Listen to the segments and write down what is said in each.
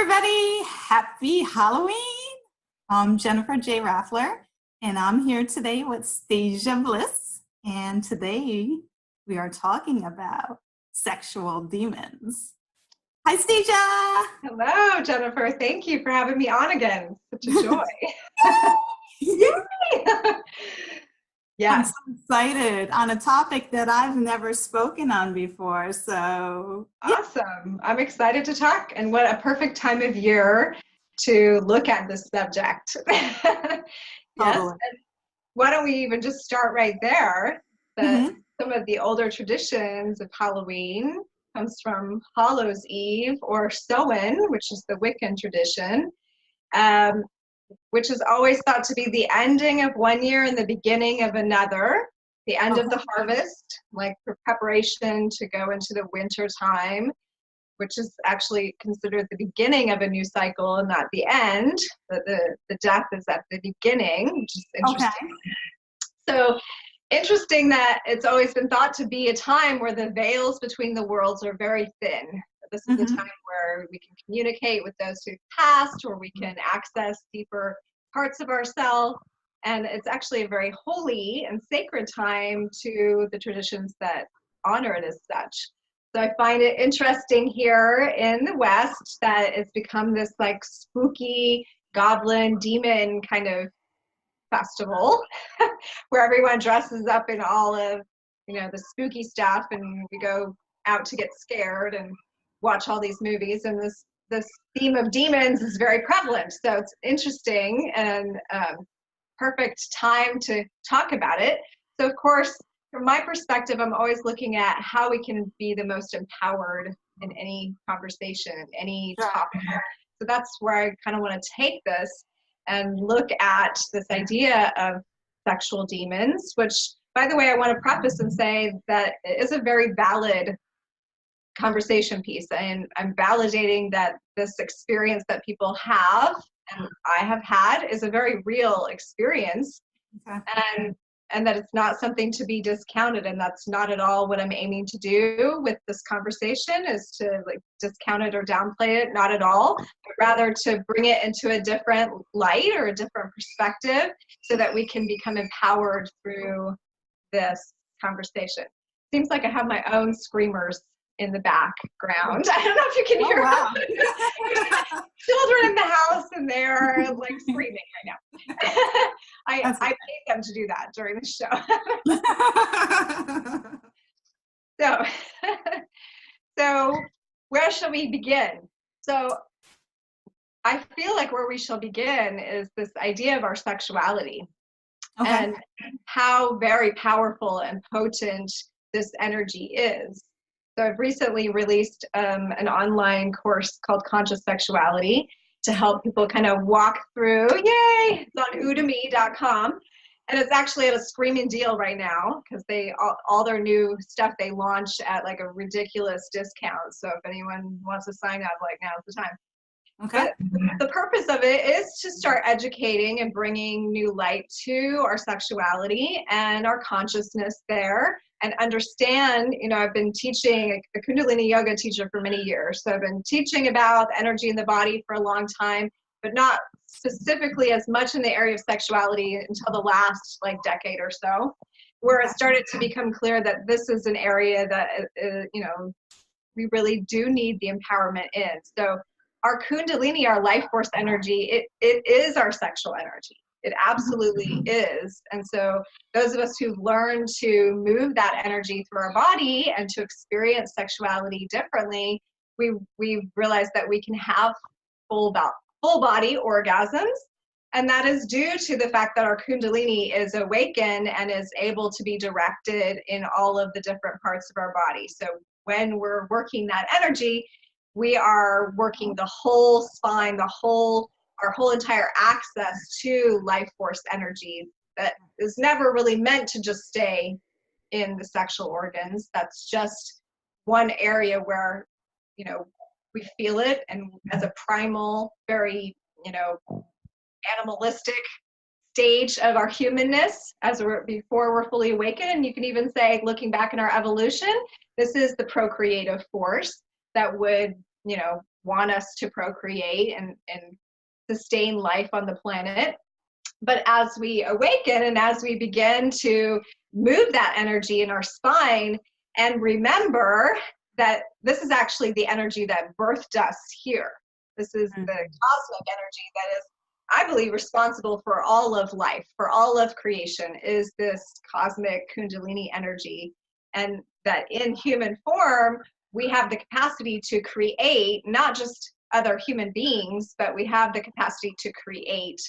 everybody. Happy Halloween. I'm Jennifer J. Raffler, and I'm here today with Stasia Bliss. And today we are talking about sexual demons. Hi, Stasia. Hello, Jennifer. Thank you for having me on again. Such a joy. Yay! I'm Yes. so excited on a topic that I've never spoken on before. So, yeah. Awesome. I'm excited to talk, and what a perfect time of year to look at this subject. Yes. Totally. And why don't we even just start right there? That some of the older traditions of Halloween comes from Hallows Eve or Samhain, which is the Wiccan tradition. Which is always thought to be the ending of one year and the beginning of another, the end of the harvest, like for preparation to go into the winter time, which is actually considered the beginning of a new cycle and not the end. The death is at the beginning, which is interesting. So interesting that it's always been thought to be a time where the veils between the worlds are very thin. This is a time where we can communicate with those who've passed, or we can access deeper parts of ourselves. And it's actually a very holy and sacred time to the traditions that honor it as such. So I find it interesting here in the West that it's become this like spooky goblin demon kind of festival where everyone dresses up in all of, the spooky stuff, and we go out to get scared and watch all these movies, and this theme of demons is very prevalent. So it's interesting and perfect time to talk about it. So of course, from my perspective, I'm always looking at how we can be the most empowered in any conversation, any topic. So that's where I kind of want to take this and look at this idea of sexual demons, which, by the way, I want to preface and say that it is a very valid conversation piece, and I'm validating that this experience that people have and I have had is a very real experience, and that it's not something to be discounted. And that's not at all what I'm aiming to do with this conversation, is to like discount it or downplay it, not at all, but rather to bring it into a different light or a different perspective so that we can become empowered through this conversation. Seems like I have my own screamers in the background. I don't know if you can hear children in the house, and they're like screaming right now. I paid them to do that during the show. So where shall we begin? So I feel like where we shall begin is this idea of our sexuality and how very powerful and potent this energy is. So I've recently released an online course called Conscious Sexuality to help people kind of walk through. Yay! It's on udemy.com. And it's actually at a screaming deal right now because all their new stuff they launch at like a ridiculous discount. So if anyone wants to sign up, like, now's the time. But the purpose of it is to start educating and bringing new light to our sexuality and our consciousness there, and understand, I've been teaching, a Kundalini yoga teacher for many years. So I've been teaching about energy in the body for a long time, but not specifically as much in the area of sexuality until the last decade or so, where it started to become clear that this is an area that, we really do need the empowerment in. So our Kundalini, our life force energy, it is our sexual energy. It absolutely is. And so those of us who've learned to move that energy through our body and to experience sexuality differently, we've realized that we can have full body orgasms. And that is due to the fact that our Kundalini is awakened and is able to be directed in all of the different parts of our body. So when we're working that energy, we are working the whole spine, our whole entire access to life force energy that is never really meant to just stay in the sexual organs. That's just one area where, we feel it, and as a primal, very, animalistic stage of our humanness before we're fully awakened. And you can even say, looking back in our evolution, this is the procreative force that would, want us to procreate and sustain life on the planet. But as we awaken and as we begin to move that energy in our spine and remember that this is actually the energy that birthed us here. This is the cosmic energy that is, I believe, responsible for all of life, for all of creation, is this cosmic Kundalini energy. And that in human form, we have the capacity to create not just other human beings, but we have the capacity to create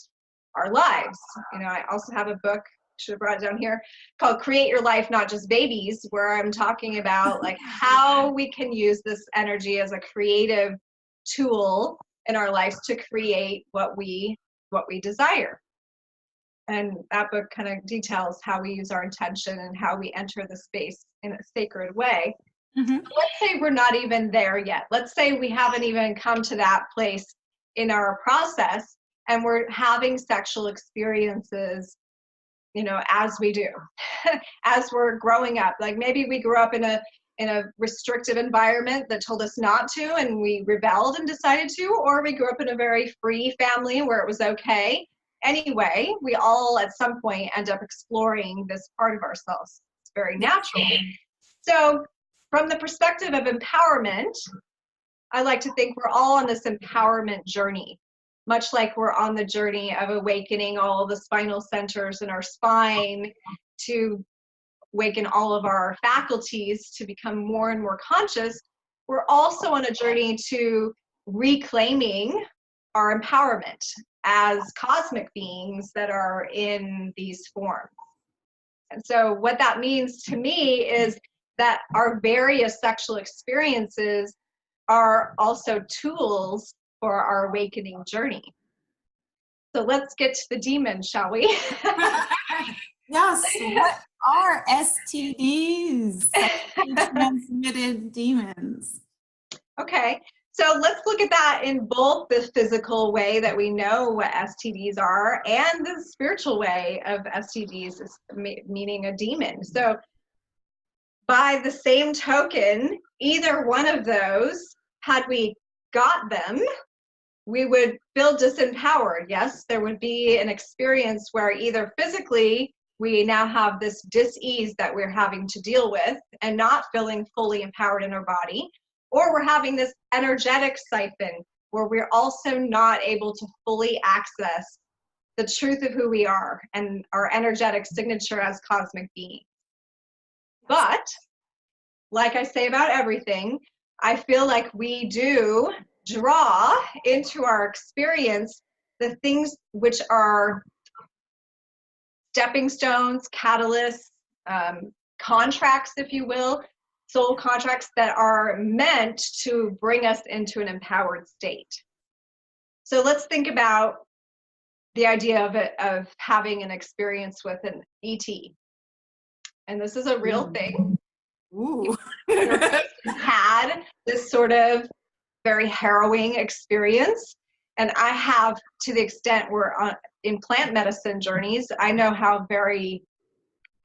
our lives. You know, I also have a book, should have brought it down here, called Create Your Life, Not Just Babies, where I'm talking about like how we can use this energy as a creative tool in our lives to create what we desire. And that book kind of details how we use our intention and how we enter the space in a sacred way. Let's say we're not even there yet. Let's say we haven't even come to that place in our process, and we're having sexual experiences, you know, as we do, as we're growing up. Like maybe we grew up in a restrictive environment that told us not to, and we rebelled and decided to, or we grew up in a very free family where it was okay. Anyway, we all at some point end up exploring this part of ourselves. It's very natural. So from the perspective of empowerment, I like to think we're all on this empowerment journey, much like we're on the journey of awakening all the spinal centers in our spine to awaken all of our faculties to become more and more conscious. We're also on a journey to reclaiming our empowerment as cosmic beings that are in these forms. And so what that means to me is that our various sexual experiences are also tools for our awakening journey. So let's get to the demons, shall we? Yes, what are STDs? Sexually transmitted demons. Okay, so let's look at that in both the physical way that we know what STDs are and the spiritual way of STDs, is meaning a demon. So by the same token, either one of those, had we got them, we would feel disempowered. Yes, there would be an experience where either physically we now have this dis-ease that we're having to deal with and not feeling fully empowered in our body, or we're having this energetic siphon where we're also not able to fully access the truth of who we are and our energetic signature as cosmic beings. But like I say about everything, I feel like we do draw into our experience the things which are stepping stones, catalysts, contracts, if you will, soul contracts that are meant to bring us into an empowered state. So let's think about the idea of having an experience with an ET. And this is a real thing. Ooh. Had this sort of very harrowing experience. And I have, to the extent we're in plant medicine journeys, I know how very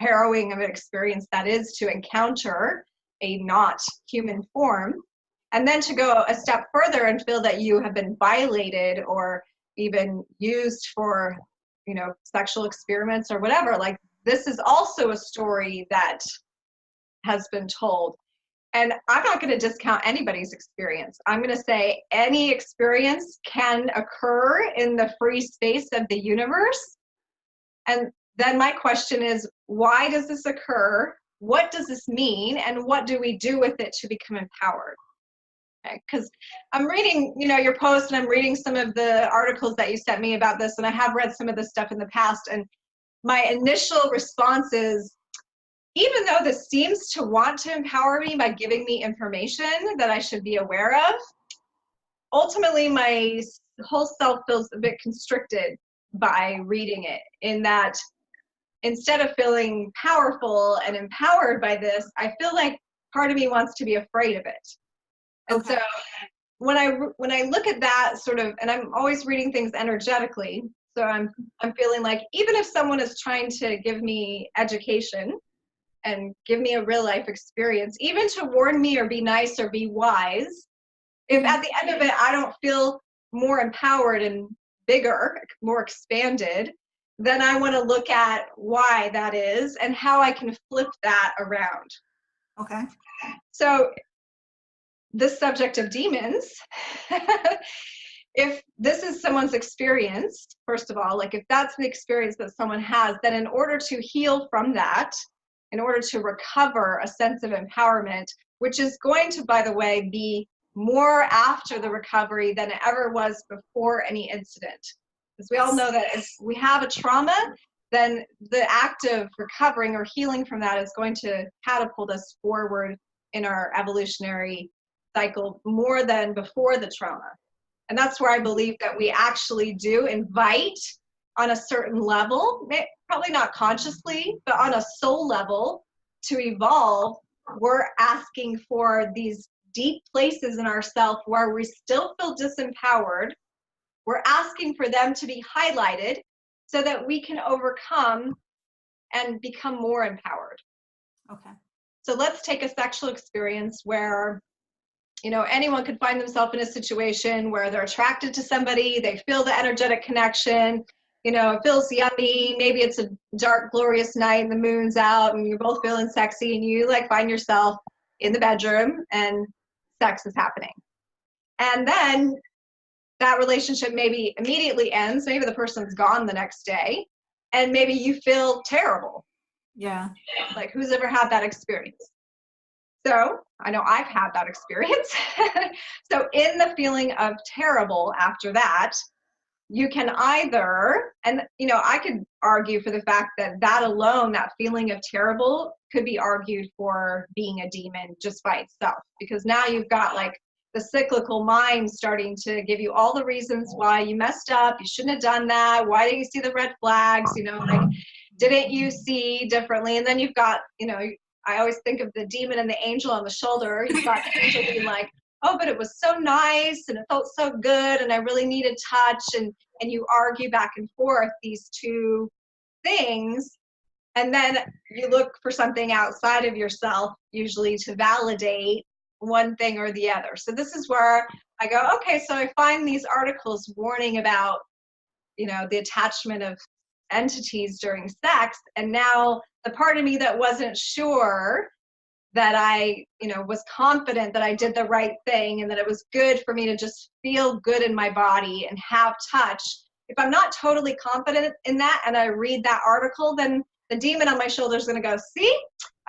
harrowing of an experience that is to encounter a not human form. And then to go a step further and feel that you have been violated or even used for, you know, sexual experiments or whatever. Like, this is also a story that has been told. And I'm not going to discount anybody's experience. I'm going to say any experience can occur in the free space of the universe. And then my question is, why does this occur? What does this mean? And what do we do with it to become empowered? Because I'm reading, you know, your post, and I'm reading some of the articles that you sent me about this, and I have read some of this stuff in the past. And my initial response is, even though this seems to want to empower me by giving me information that I should be aware of, ultimately my whole self feels a bit constricted by reading it, in that instead of feeling powerful and empowered by this, I feel like part of me wants to be afraid of it. And Okay. so when I look at that sort of, and I'm always reading things energetically, so I'm feeling like even if someone is trying to give me education and give me a real life experience, even to warn me or be nice or be wise, If at the end of it, I don't feel more empowered and bigger, more expanded, then I want to look at why that is and how I can flip that around. Okay. So this subject of demons, if this is someone's experience, first of all, like if that's the experience that someone has, then in order to heal from that, in order to recover a sense of empowerment, which is going to, by the way, be more after the recovery than it ever was before any incident. Because we all know that if we have a trauma, then the act of recovering or healing from that is going to catapult us forward in our evolutionary cycle more than before the trauma. And that's where I believe that we actually do invite on a certain level, probably not consciously, but on a soul level to evolve. We're asking for these deep places in ourselves where we still feel disempowered. We're asking for them to be highlighted so that we can overcome and become more empowered. Okay. So let's take a sexual experience where, you know, anyone could find themselves in a situation where they're attracted to somebody, they feel the energetic connection, you know, it feels yummy, maybe it's a dark, glorious night and the moon's out and you're both feeling sexy and you like find yourself in the bedroom and sex is happening. And then that relationship maybe immediately ends, maybe the person's gone the next day, and maybe you feel terrible. Yeah. Like, who's ever had that experience? So I know I've had that experience. So in the feeling of terrible after that, you can either, and you know, I could argue for the fact that that alone, that feeling of terrible, could be argued for being a demon just by itself, because now you've got like the cyclical mind starting to give you all the reasons why you messed up, you shouldn't have done that, why didn't you see the red flags, you know, like, didn't you see differently? And then you've got, you know, I always think of the demon and the angel on the shoulder. You've got the angel being like, oh, but it was so nice and it felt so good and I really needed touch, and you argue back and forth these two things, and then you look for something outside of yourself, usually to validate one thing or the other. So this is where I go, okay, so I find these articles warning about, you know, the attachment of entities during sex, and now the part of me that wasn't sure, that I, you know, was confident that I did the right thing and that it was good for me to just feel good in my body and have touch. If I'm not totally confident in that and I read that article, then the demon on my shoulder is going to go, see,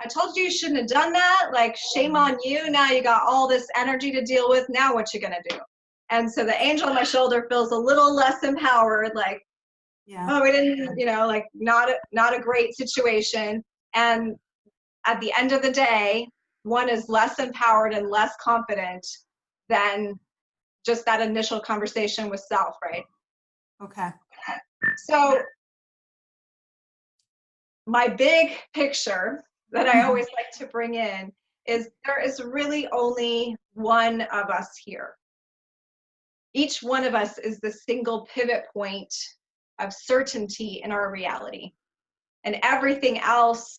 I told you you shouldn't have done that. Like, shame on you. Now you got all this energy to deal with. Now what you going to do? And so the angel on my shoulder feels a little less empowered, like, Yeah. oh, we didn't, you know, like not a great situation. And at the end of the day, one is less empowered and less confident than just that initial conversation with self, right? Okay. So my big picture that I always like to bring in is there is really only one of us here. Each one of us is the single pivot point of certainty in our reality. And everything else,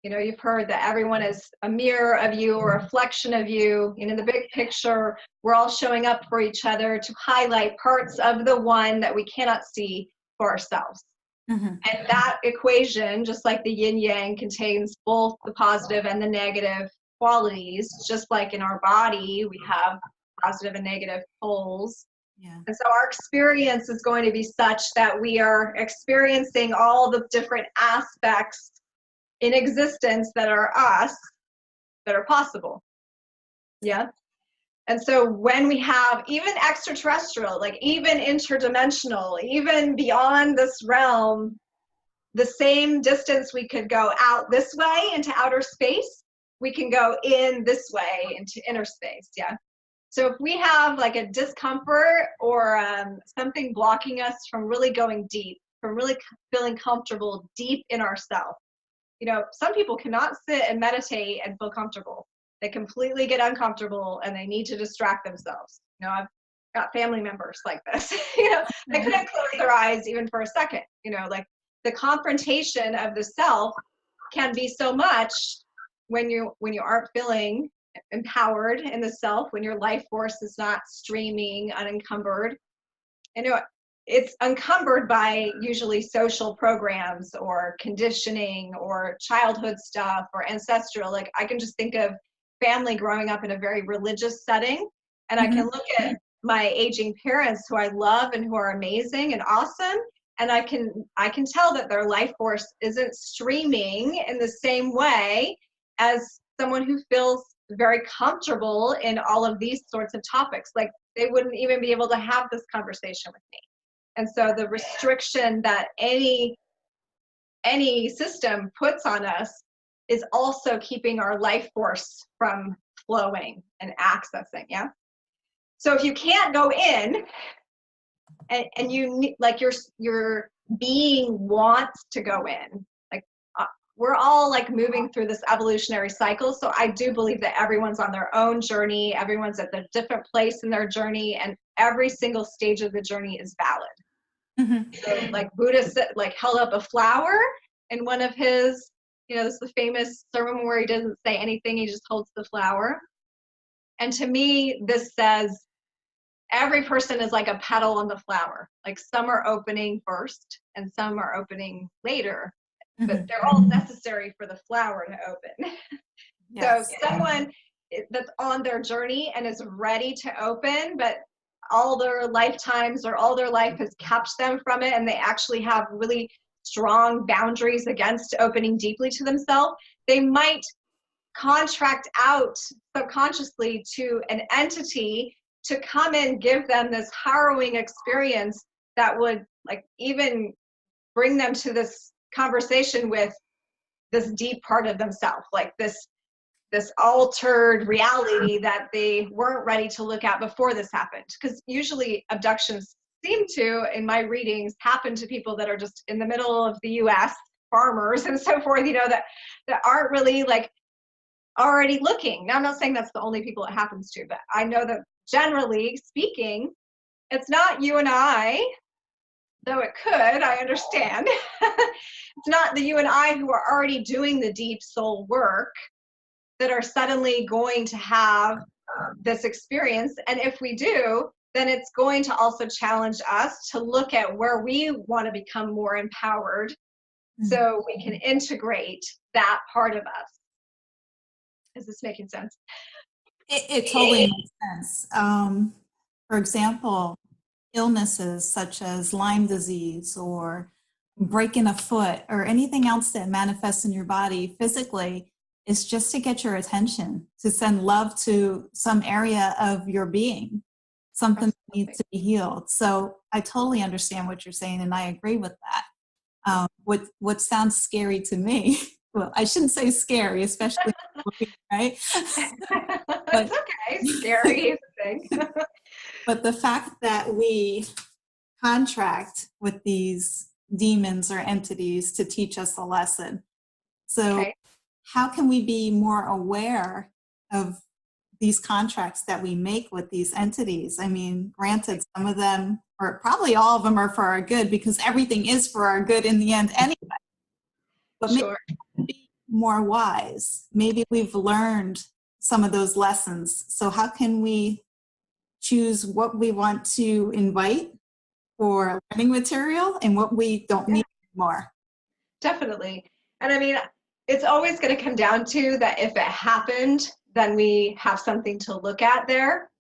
you know, you've heard that everyone is a mirror of you or a reflection of you. And in the big picture, we're all showing up for each other to highlight parts of the one that we cannot see for ourselves. Mm-hmm. And that equation, just like the yin yang, contains both the positive and the negative qualities. Just like in our body, we have positive and negative poles. Yeah. And so our experience is going to be such that we are experiencing all the different aspects in existence that are us, that are possible. Yeah. And so when we have even extraterrestrial, like even interdimensional, even beyond this realm, the same distance we could go out this way into outer space, we can go in this way into inner space. Yeah. So if we have like a discomfort or something blocking us from really going deep, from really feeling comfortable deep in ourselves, you know, some people cannot sit and meditate and feel comfortable. They completely get uncomfortable and they need to distract themselves. You know, I've got family members like this. You know, they couldn't close their eyes even for a second. You know, like the confrontation of the self can be so much when you aren't feeling empowered in the self, when your life force is not streaming unencumbered. You know, it's encumbered by usually social programs or conditioning or childhood stuff or ancestral. Like I can just think of family growing up in a very religious setting, and I can look at my aging parents who I love and who are amazing and awesome, and I can tell that their life force isn't streaming in the same way as someone who feels very comfortable in all of these sorts of topics. Like they wouldn't even be able to have this conversation with me. And so the restriction that any system puts on us is also keeping our life force from flowing and accessing. Yeah. So if you can't go in, and you like your being wants to go in, like we're all like moving through this evolutionary cycle. So I do believe that everyone's on their own journey. Everyone's at a different place in their journey, and every single stage of the journey is valid. So like Buddha said, like held up a flower in one of his, this is the famous sermon where he doesn't say anything, he just holds the flower. And to me, this says every person is like a petal on the flower. Like some are opening first and some are opening later, but they're all necessary for the flower to open. Yes. So someone that's on their journey and is ready to open, but all their lifetimes or all their life has kept them from it, and they actually have really strong boundaries against opening deeply to themselves, they might contract out subconsciously to an entity to come and give them this harrowing experience that would like even bring them to this conversation with this deep part of themselves, like this altered reality that they weren't ready to look at before this happened. Because usually abductions seem to, in my readings, happen to people that are just in the middle of the US, farmers and so forth, that aren't really like already looking. Now, I'm not saying that's the only people it happens to, but I know that generally speaking, it's not you and I, though it could, I understand. It's not the you and I who are already doing the deep soul work that are suddenly going to have this experience. And if we do, then it's going to also challenge us to look at where we want to become more empowered so we can integrate that part of us. Is this making sense? It totally makes sense. For example, illnesses such as Lyme disease or breaking a foot or anything else that manifests in your body physically is just to get your attention, to send love to some area of your being, something that needs to be healed. So I totally understand what you're saying, and I agree with that. What sounds scary to me, well, I shouldn't say scary, especially, right? But, it's okay, scary is a thing. But the fact that we contract with these demons or entities to teach us a lesson. So how can we be more aware of these contracts that we make with these entities? I mean, granted, some of them, or probably all of them, are for our good, because everything is for our good in the end anyway. But maybe be more wise. Maybe we've learned some of those lessons. So how can we choose what we want to invite for learning material and what we don't need anymore? Definitely. And I mean, it's always going to come down to that if it happened, then we have something to look at there.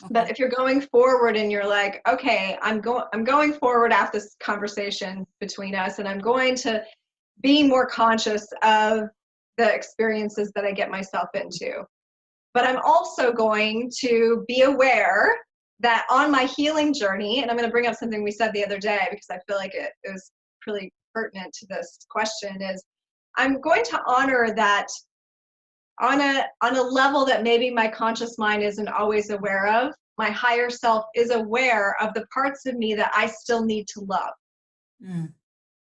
Okay. But if you're going forward and you're like, okay, I'm going forward after this conversation between us, and I'm going to be more conscious of the experiences that I get myself into. But I'm also going to be aware that on my healing journey, and I'm going to bring up something we said the other day because I feel like it was really pertinent to this question, is I'm going to honor that on a level that maybe my conscious mind isn't always aware of. My higher self is aware of the parts of me that I still need to love.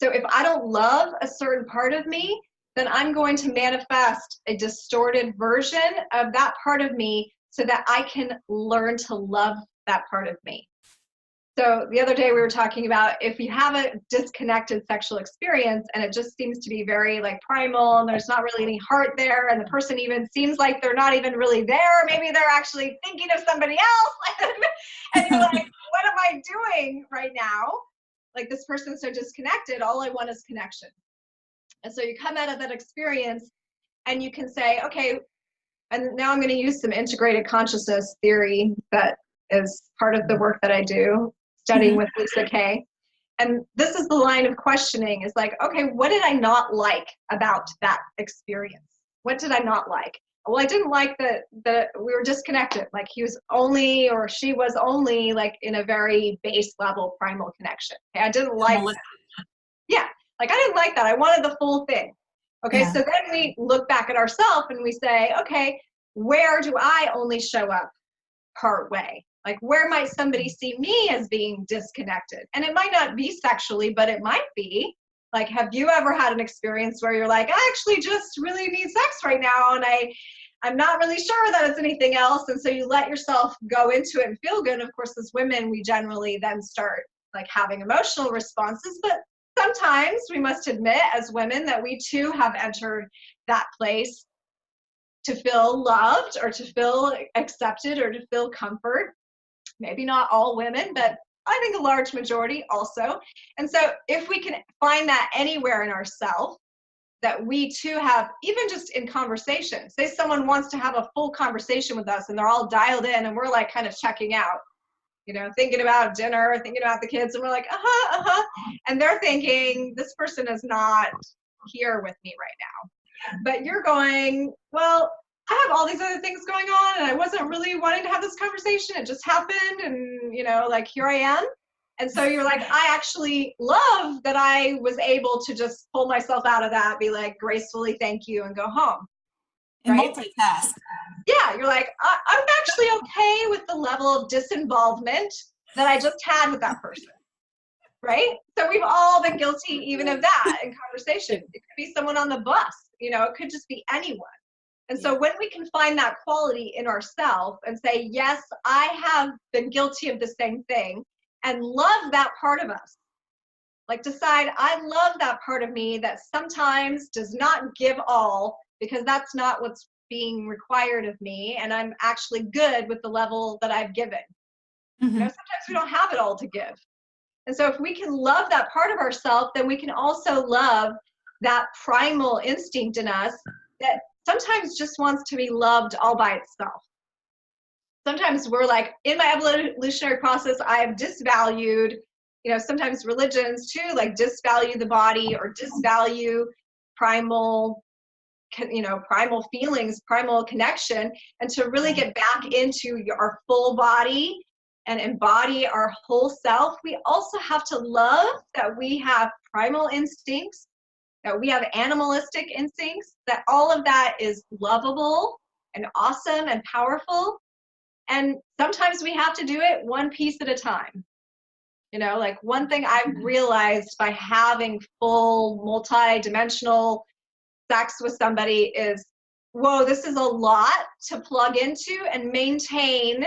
So if I don't love a certain part of me, then I'm going to manifest a distorted version of that part of me so that I can learn to love that part of me. So the other day we were talking about if you have a disconnected sexual experience and it just seems to be very like primal and there's not really any heart there and the person even seems like they're not even really there, maybe they're actually thinking of somebody else and you're like, what am I doing right now? Like this person's so disconnected, all I want is connection. And so you come out of that experience and you can say, okay, and now I'm going to use some integrated consciousness theory that is part of the work that I do, studying with Lisa Kay. And this is the line of questioning is like, okay, what did I not like about that experience? What did I not like? Well, I didn't like that we were disconnected. Like he was only, or she was only like in a very base level primal connection. Okay, I didn't like that. Yeah, like I didn't like that. I wanted the full thing. Okay, so then we look back at ourselves and we say, okay, where do I only show up part way? Like where might somebody see me as being disconnected? And it might not be sexually, but it might be. Like, have you ever had an experience where you're like, I actually just really need sex right now and I'm not really sure that it's anything else. And so you let yourself go into it and feel good. Of course, as women, we generally then start like having emotional responses, but sometimes we must admit as women that we too have entered that place to feel loved or to feel accepted or to feel comfort. Maybe not all women, but I think a large majority also. And so if we can find that anywhere in ourselves, that we too have, even just in conversation, say someone wants to have a full conversation with us and they're all dialed in and we're like kind of checking out, you know, thinking about dinner, thinking about the kids, and we're like, and they're thinking, this person is not here with me right now. But you're going, well, I have all these other things going on and I wasn't really wanting to have this conversation. It just happened and, you know, like here I am. And so you're like, I actually love that I was able to just pull myself out of that, be like, gracefully, thank you, and go home. And right? multitask. Yeah, you're like, I'm actually okay with the level of disinvolvement that I just had with that person, right? So we've all been guilty even of that in conversation. It could be someone on the bus, you know, it could just be anyone. And so when we can find that quality in ourselves and say, yes, I have been guilty of the same thing, and love that part of us. Like decide, I love that part of me that sometimes does not give all because that's not what's being required of me, and I'm actually good with the level that I've given. You know, sometimes we don't have it all to give. And so if we can love that part of ourselves, then we can also love that primal instinct in us that sometimes just wants to be loved all by itself. Sometimes we're like, in my evolutionary process, I have disvalued, you know, sometimes religions too, like disvalue the body or disvalue primal, you know, primal feelings, primal connection, and to really get back into our full body and embody our whole self, we also have to love that we have primal instincts, that we have animalistic instincts, that all of that is lovable and awesome and powerful. And sometimes we have to do it one piece at a time. You know, like one thing I've realized by having full multi-dimensional sex with somebody is, whoa, this is a lot to plug into and maintain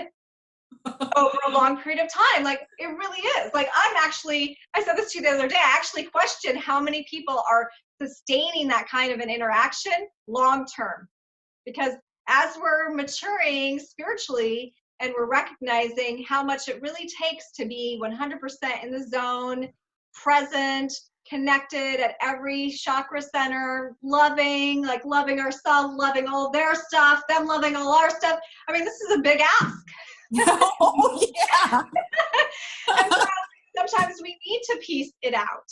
over a long period of time. Like it really is. Like I said this to you the other day, I actually question how many people are sustaining that kind of an interaction long term. Because as we're maturing spiritually and we're recognizing how much it really takes to be 100% in the zone, present, connected at every chakra center, loving, like loving ourselves, loving all their stuff, them loving all our stuff. I mean, this is a big ask. Oh, yeah. And so sometimes we need to piece it out.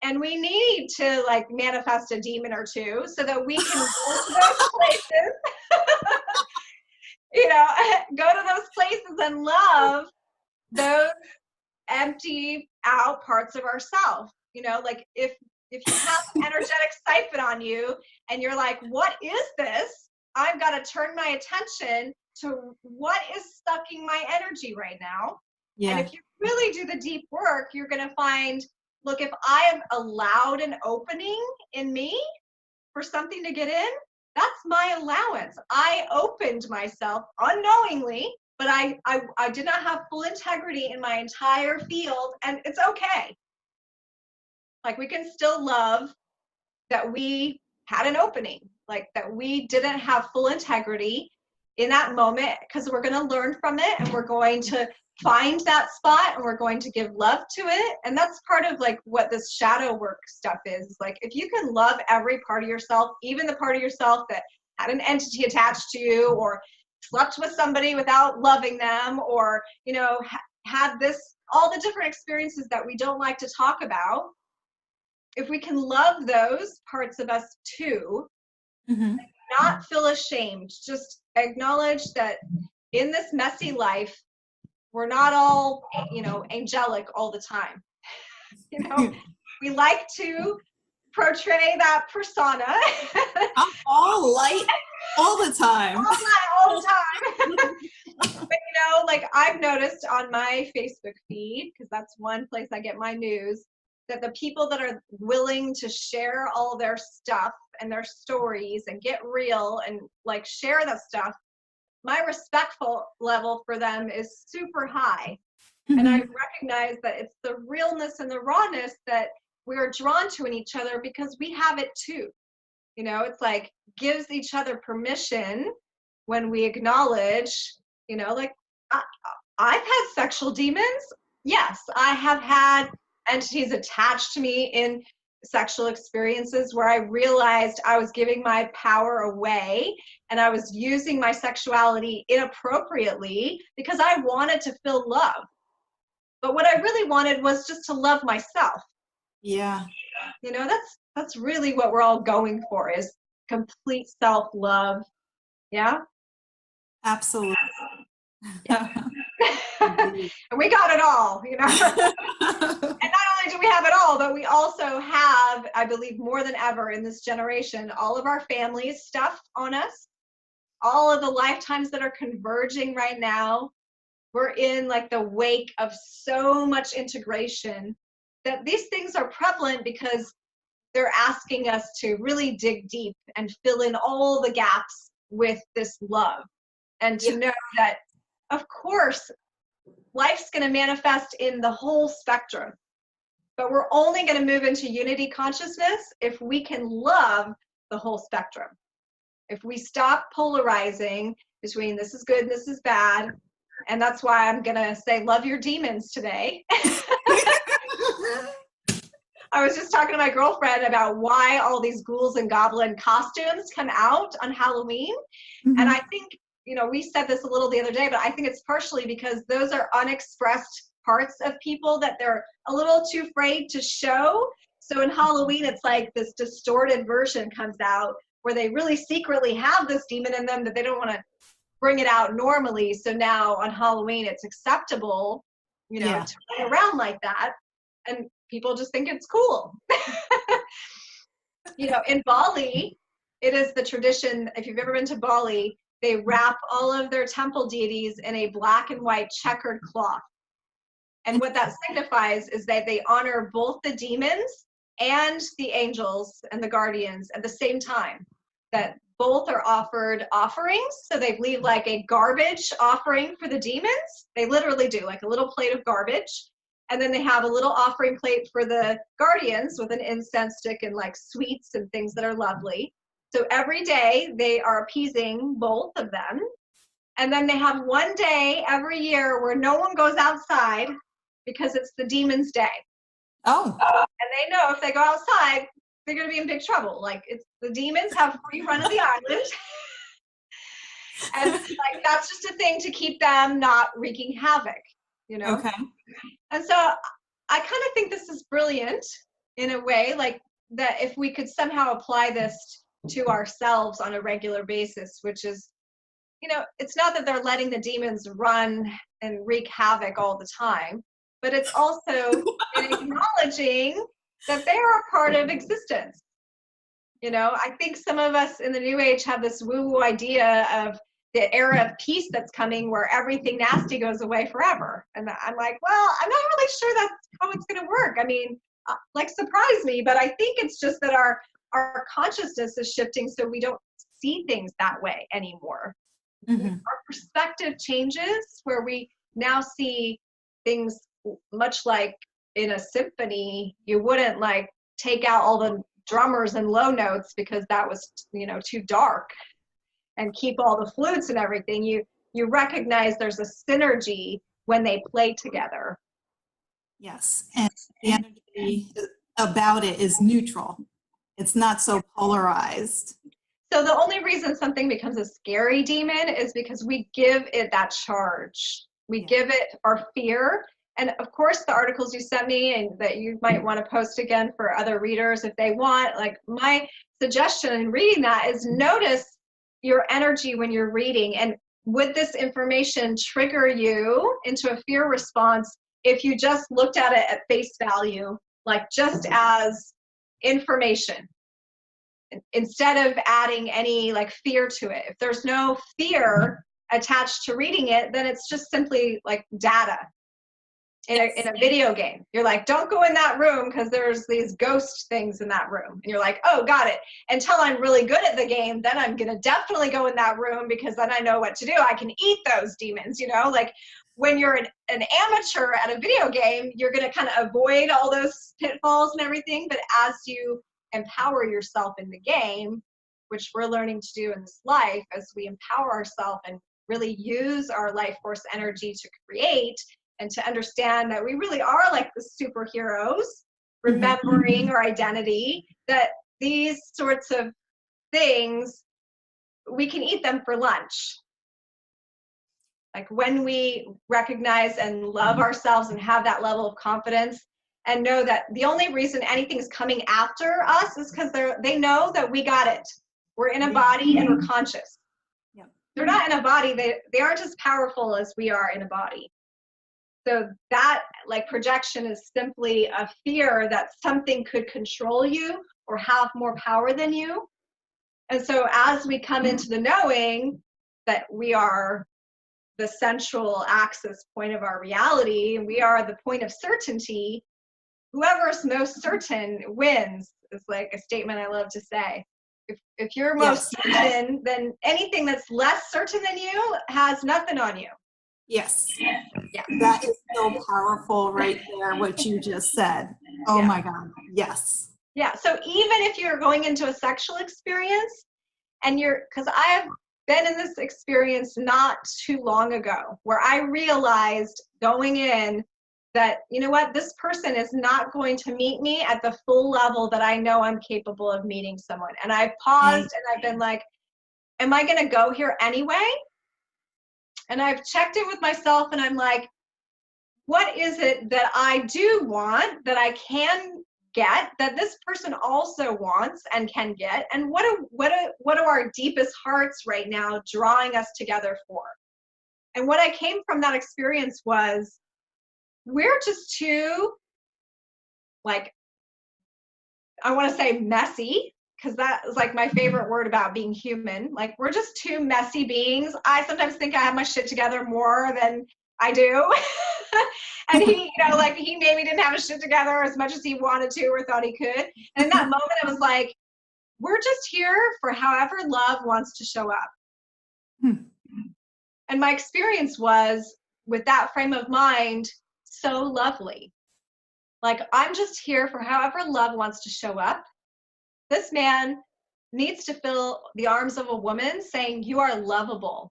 And we need to like manifest a demon or two so that we can go to those places, you know, go to those places and love those empty out parts of ourselves. You know, like if you have energetic siphon on you and you're like, what is this? I've got to turn my attention to what is sucking my energy right now. Yeah. And if you really do the deep work, you're going to find, look, if I have allowed an opening in me for something to get in, that's my allowance. I opened myself unknowingly, but I did not have full integrity in my entire field, and it's okay. Like, we can still love that we had an opening, like that we didn't have full integrity in that moment, because we're going to learn from it, and we're going to find that spot, and we're going to give love to it. And that's part of like what this shadow work stuff is. Like, if you can love every part of yourself, even the part of yourself that had an entity attached to you, or slept with somebody without loving them, or, you know, had this, all the different experiences that we don't like to talk about, if we can love those parts of us too, not feel ashamed, just acknowledge that in this messy life, we're not all, you know, angelic all the time. You know, we like to portray that persona. I'm all light all the time. All light all the time. But, you know, like, I've noticed on my Facebook feed, because that's one place I get my news, that the people that are willing to share all their stuff and their stories and get real and like share that stuff, my respectful level for them is super high. And I recognize that it's the realness and the rawness that we're drawn to in each other, because we have it too. You know, it's like, gives each other permission when we acknowledge, you know, like, I've had sexual demons. Yes, I have had entities attached to me in sexual experiences where I realized I was giving my power away, and I was using my sexuality inappropriately because I wanted to feel love. But what I really wanted was just to love myself. Yeah. You know, that's really what we're all going for, is complete self-love. Yeah? Absolutely. And we got it all, you know. And not only do we have it all, but we also have, I believe more than ever in this generation, all of our families' stuff on us, all of the lifetimes that are converging right now. We're in like the wake of so much integration, that these things are prevalent because they're asking us to really dig deep and fill in all the gaps with this love, and to know that, of course, life's going to manifest in the whole spectrum, but we're only going to move into unity consciousness if we can love the whole spectrum. If we stop polarizing between this is good and this is bad, and that's why I'm going to say love your demons today. I was just talking to my girlfriend about why all these ghouls and goblin costumes come out on Halloween. And I think, you know, we said this a little the other day, but I think it's partially because those are unexpressed parts of people that they're a little too afraid to show. So in Halloween, it's like this distorted version comes out where they really secretly have this demon in them that they don't want to bring it out normally. So now on Halloween, it's acceptable, you know, to run around like that. And people just think it's cool. You know, in Bali, it is the tradition, if you've ever been to Bali, they wrap all of their temple deities in a black and white checkered cloth. And what that signifies is that they honor both the demons and the angels and the guardians at the same time. That both are offered offerings. So they leave like a garbage offering for the demons. They literally do, like a little plate of garbage. And then they have a little offering plate for the guardians with an incense stick and like sweets and things that are lovely. So every day they are appeasing both of them. And then they have one day every year where no one goes outside because it's the demon's day. Oh. And they know if they go outside, they're going to be in big trouble. Like, it's the demons have free run of the island. And like, that's just a thing to keep them not wreaking havoc, you know? Okay. And so I kind of think this is brilliant in a way, like that if we could somehow apply this to ourselves on a regular basis, which is, you know, it's not that they're letting the demons run and wreak havoc all the time, but it's also acknowledging that they are a part of existence. You know, I think some of us in the New Age have this woo-woo idea of the era of peace that's coming where everything nasty goes away forever. And I'm like, well, I'm not really sure that's how it's going to work. I mean, like, surprise me, but I think it's just that our consciousness is shifting so we don't see things that way anymore. Mhm. Our perspective changes, where we now see things much like in a symphony. You wouldn't like take out all the drummers and low notes because that was, too dark, and keep all the flutes and everything. You recognize there's a synergy when they play together. Yes, and the energy about it is neutral. It's not so polarized. So the only reason something becomes a scary demon is because we give it that charge. We give it our fear. And of course, the articles you sent me and that you might want to post again for other readers if they want, like my suggestion in reading that is notice your energy when you're reading. And would this information trigger you into a fear response if you just looked at it at face value, like just as information, instead of adding any like fear to it? If there's no fear attached to reading it, then it's just simply like data in a video game. You're like, don't go in that room because there's these ghost things in that room. And you're like, oh, got it. Until I'm really good at the game, then I'm going to definitely go in that room because then I know what to do. I can eat those demons, like when you're an amateur at a video game, you're going to kind of avoid all those pitfalls and everything. But as you empower yourself in the game, which we're learning to do in this life, as we empower ourselves and really use our life force energy to create and to understand that we really are like the superheroes, remembering our identity, that these sorts of things, we can eat them for lunch. Like when we recognize and love ourselves and have that level of confidence and know that the only reason anything's coming after us is because they know that we got it. We're in a body and we're conscious. Yeah. They're not in a body. They aren't as powerful as we are in a body. So that like projection is simply a fear that something could control you or have more power than you. And so as we come into the knowing that we are the central axis point of our reality, and we are the point of certainty, whoever's most certain wins, is like a statement I love to say. If you're most certain, then anything that's less certain than you has nothing on you. Yes. Yeah. That is so powerful right there, what you just said. Oh my God. Yes. Yeah. So even if you're going into a sexual experience and because I have been in this experience not too long ago where I realized going in that, this person is not going to meet me at the full level that I know I'm capable of meeting someone. And I've paused and I've been like, am I going to go here anyway? And I've checked in with myself and I'm like, what is it that I do want, that I can get, that this person also wants and can get? And what are our deepest hearts right now drawing us together for? And what I came from that experience was, we're just too, like, I want to say messy, because that is like my favorite word about being human. Like, we're just two messy beings. I sometimes think I have my shit together more than I do. And he, he maybe didn't have his shit together as much as he wanted to or thought he could. And in that moment, I was like, we're just here for however love wants to show up. And my experience was, with that frame of mind, so lovely. Like, I'm just here for however love wants to show up. This man needs to fill the arms of a woman saying, you are lovable.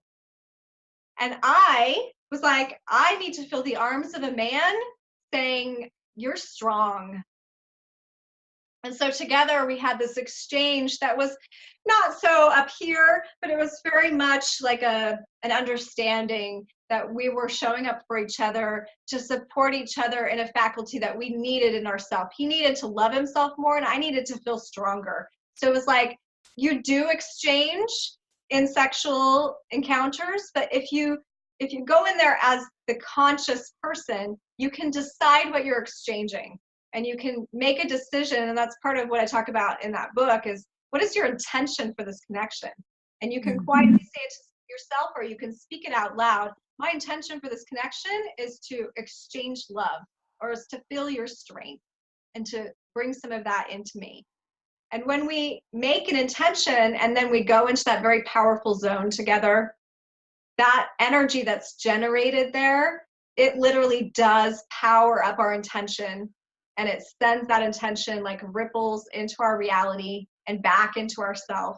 And I was like, I need to fill the arms of a man saying, you're strong. And so together we had this exchange that was not so up here, but it was very much like an understanding that we were showing up for each other to support each other in a faculty that we needed in ourselves. He needed to love himself more, and I needed to feel stronger. So it was like, you do exchange in sexual encounters, but if you go in there as the conscious person, you can decide what you're exchanging. And you can make a decision, and that's part of what I talk about in that book, is what is your intention for this connection? And you can quietly say it to yourself, or you can speak it out loud. My intention for this connection is to exchange love, or is to feel your strength and to bring some of that into me. And when we make an intention and then we go into that very powerful zone together, that energy that's generated there, it literally does power up our intention, and it sends that intention like ripples into our reality and back into ourself.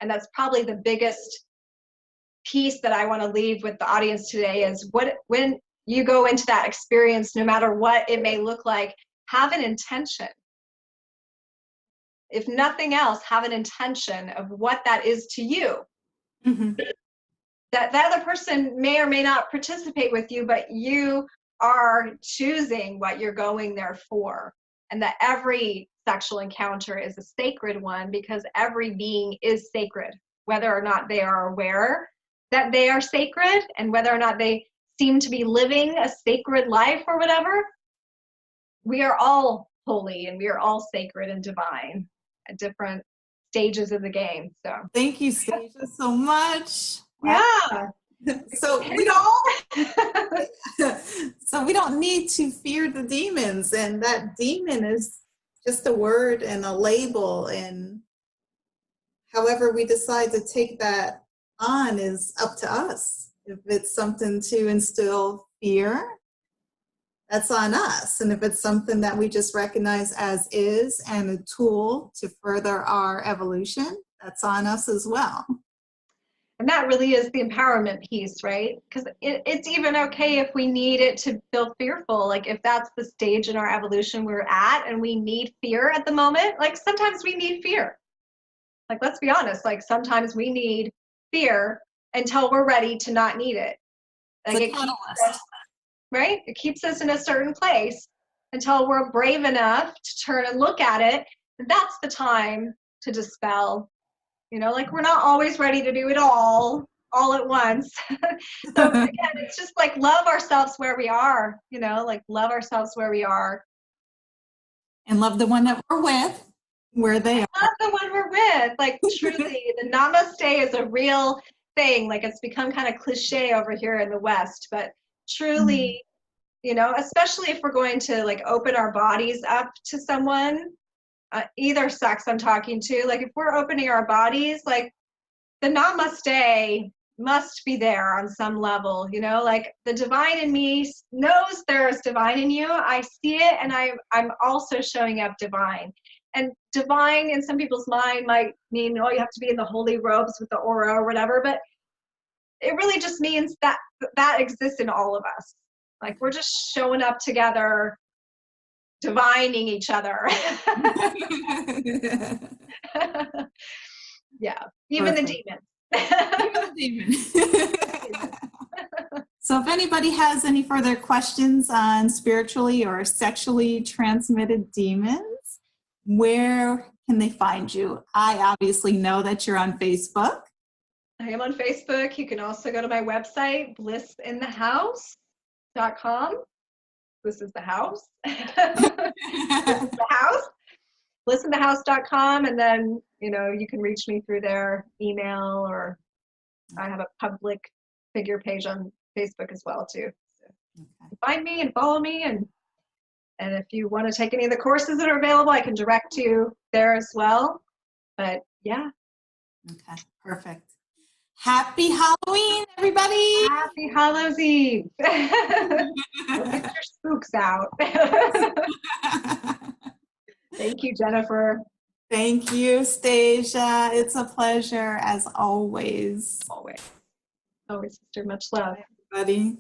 And that's probably the biggest piece that I want to leave with the audience today is when you go into that experience, no matter what it may look like, have an intention. If nothing else, have an intention of what that is to you. Mm-hmm. That the other person may or may not participate with you, but you are choosing what you're going there for. And that every sexual encounter is a sacred one, because every being is sacred, whether or not they are aware that they are sacred, and whether or not they seem to be living a sacred life or whatever. We are all holy, and we are all sacred and divine at different stages of the game. So thank you, Stasia, so much. Yeah. So we don't so we don't need to fear the demons, and that demon is just a word and a label, and however we decide to take that on is up to us. If it's something to instill fear, that's on us. And if it's something that we just recognize as is and a tool to further our evolution, that's on us as well. And that really is the empowerment piece, right? Because it's even okay if we need it to feel fearful. Like if that's the stage in our evolution we're at and we need fear at the moment, like sometimes we need fear. Like, let's be honest, like sometimes we need fear until we're ready to not need it. Like it keeps us, right? It keeps us in a certain place until we're brave enough to turn and look at it. And that's the time to dispel. You know, like we're not always ready to do it all at once. So again, it's just like love ourselves where we are, you know, like love ourselves where we are. And love the one that we're with, where they are. Love the one we're with. Like truly, the namaste is a real thing. Like it's become kind of cliche over here in the West, but truly, you know, especially if we're going to like open our bodies up to someone, either sex I'm talking to, like if we're opening our bodies, like the namaste must be there on some level, you know, like the divine in me knows there's divine in you. I see it, and I'm also showing up divine. And divine in some people's mind might mean, oh, you have to be in the holy robes with the aura or whatever, but it really just means that that exists in all of us. Like we're just showing up together, divining each other. Yeah, even Perfect. the demons. Even the demon. So if anybody has any further questions on spiritually or sexually transmitted demons, where can they find you? I obviously know that you're on Facebook. I am on Facebook. You can also go to my website, blissinthehouse.com. This is the house. This is the house. Blissinthehouse.com, and then, you know, you can reach me through their email, or I have a public figure page on Facebook as well too. So find me and follow me, and if you want to take any of the courses that are available, I can direct you there as well. But yeah. Okay, perfect. Happy Halloween, everybody! Happy Hallows Eve! Get your spooks out. Thank you, Jennifer. Thank you, Stasia. It's a pleasure as always. Always. Always, sister. Much love. Everybody.